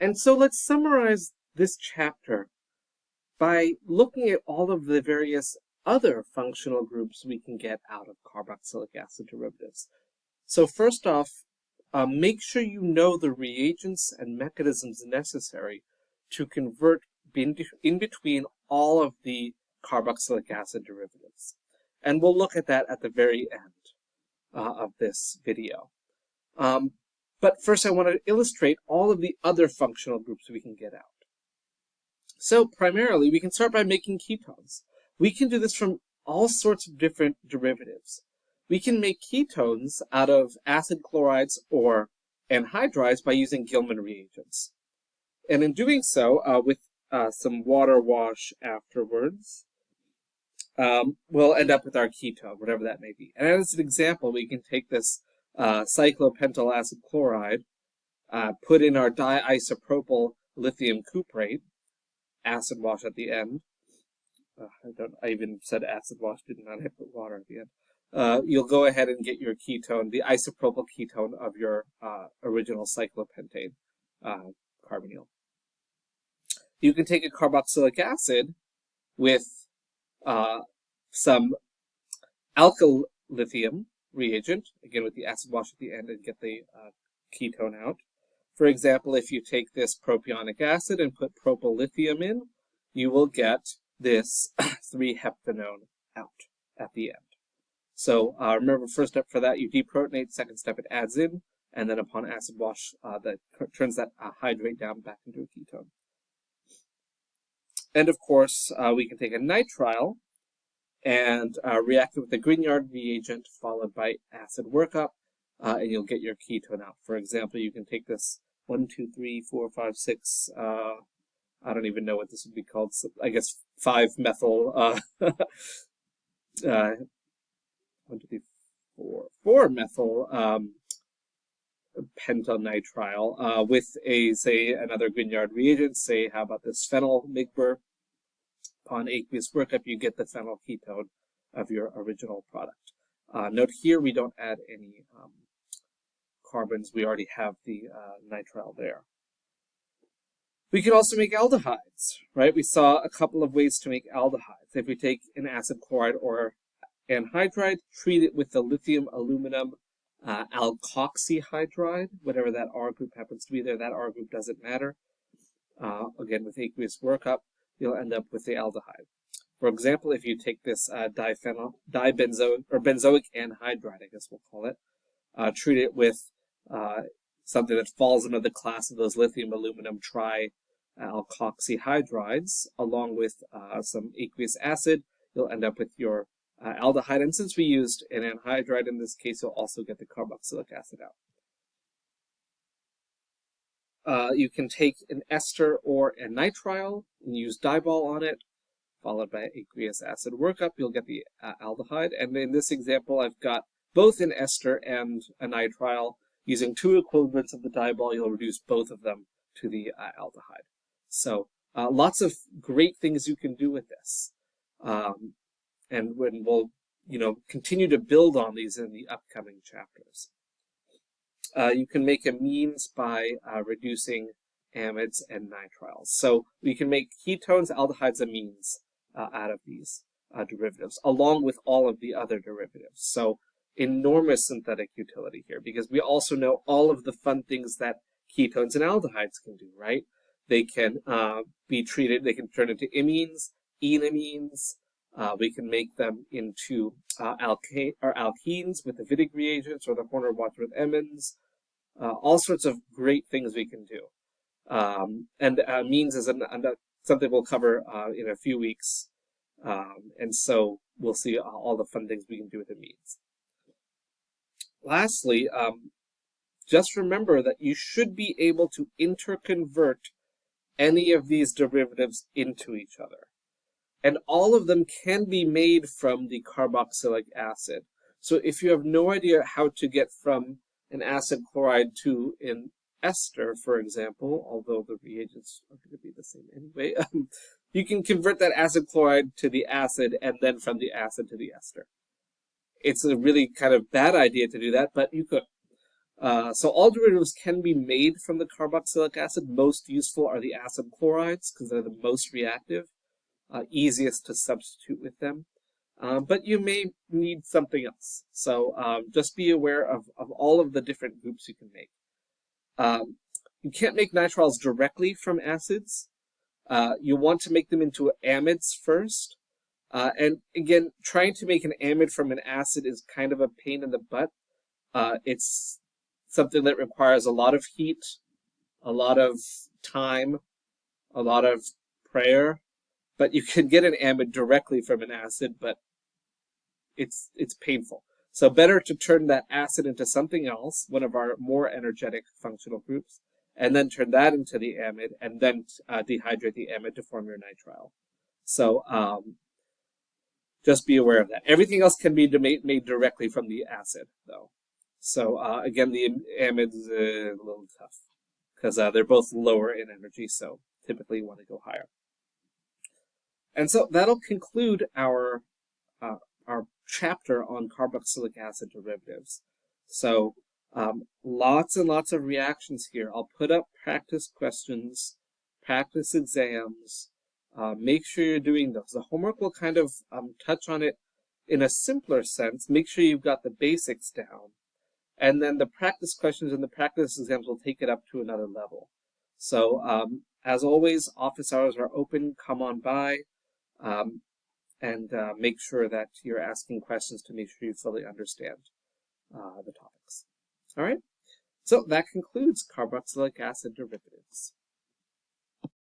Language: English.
And so let's summarize this chapter by looking at all of the various other functional groups we can get out of carboxylic acid derivatives. So first off, make sure you know the reagents and mechanisms necessary to convert in between all of the carboxylic acid derivatives. And we'll look at that at the very end of this video. But first I want to illustrate all of the other functional groups we can get out. So primarily, we can start by making ketones. We can do this from all sorts of different derivatives. We can make ketones out of acid chlorides or anhydrides by using Gilman reagents. And in doing so, with some water wash afterwards, we'll end up with our ketone, whatever that may be. And as an example, we can take this cyclopentyl acid chloride, put in our diisopropyl lithium cuprate, acid wash at the end. I even said acid wash, didn't I? I put water at the end. You'll go ahead and get your ketone, the isopropyl ketone of your original cyclopentane carbonyl. You can take a carboxylic acid with some alkyl lithium reagent, again with the acid wash at the end, and get the ketone out. For example, if you take this propionic acid and put propyllithium in, you will get this 3-heptanone out at the end. So remember, first step for that, you deprotonate. Second step, it adds in. And then upon acid wash, that turns that hydrate down back into a ketone. And of course, we can take a nitrile and react it with the Grignard reagent followed by acid workup, and you'll get your ketone out. For example, you can take this 1, 2, 3, 4, 5, 6, I don't even know what this would be called. So I guess 5-methyl, 1, 2, 3, 4-methyl pentanitrile with say, another Grignard reagent. Say, how about this phenyl migber? Upon aqueous workup, you get the phenyl ketone of your original product. Note here, we don't add any carbons. We already have the nitrile there. We can also make aldehydes, right? We saw a couple of ways to make aldehydes. If we take an acid chloride or anhydride, treat it with the lithium aluminum alkoxyhydride, whatever that R group happens to be there, that R group doesn't matter. Again, with aqueous workup, you'll end up with the aldehyde. For example, if you take this benzoic anhydride, I guess we'll call it, treat it with something that falls under the class of those lithium aluminum tri-alkoxyhydrides, along with some aqueous acid, you'll end up with your aldehyde. And since we used an anhydride in this case, you'll also get the carboxylic acid out. You can take an ester or a nitrile and use dibol on it, followed by aqueous acid workup. You'll get the aldehyde. And in this example, I've got both an ester and a nitrile. Using 2 equivalents of the dibol, you'll reduce both of them to the aldehyde. So lots of great things you can do with this. And when we'll continue to build on these in the upcoming chapters. You can make amines by reducing amides and nitriles. So we can make ketones, aldehydes, amines out of these derivatives, along with all of the other derivatives. So enormous synthetic utility here, because we also know all of the fun things that ketones and aldehydes can do, right? They can be treated, they can turn into imines, enamines. We can make them into alkenes with the Wittig reagents or the Horner-Wadsworth amines. All sorts of great things we can do. And amines is something we'll cover in a few weeks. And so we'll see all the fun things we can do with amines. Lastly, just remember that you should be able to interconvert any of these derivatives into each other. And all of them can be made from the carboxylic acid. So if you have no idea how to get from an acid chloride to an ester, for example, although the reagents are going to be the same anyway, you can convert that acid chloride to the acid and then from the acid to the ester. It's a really kind of bad idea to do that, but you could. So all derivatives can be made from the carboxylic acid. Most useful are the acid chlorides because they're the most reactive, easiest to substitute with them. But you may need something else. So just be aware of all of the different groups you can make. You can't make nitriles directly from acids. You want to make them into amides first. And again, trying to make an amide from an acid is kind of a pain in the butt. It's something that requires a lot of heat, a lot of time, a lot of prayer. But you can get an amide directly from an acid, but it's painful. So better to turn that acid into something else, one of our more energetic functional groups, and then turn that into the amide, and then dehydrate the amide to form your nitrile. So just be aware of that. Everything else can be made directly from the acid, though. So again, the amide is a little tough because they're both lower in energy, so typically you want to go higher. And so that'll conclude our chapter on carboxylic acid derivatives. So lots and lots of reactions here. I'll put up practice questions, practice exams. Make sure you're doing those. The homework will kind of touch on it in a simpler sense. Make sure you've got the basics down. And then the practice questions and the practice exams will take it up to another level. So as always, office hours are open. Come on by. And make sure that you're asking questions to make sure you fully understand the topics. All right? So that concludes carboxylic acid derivatives.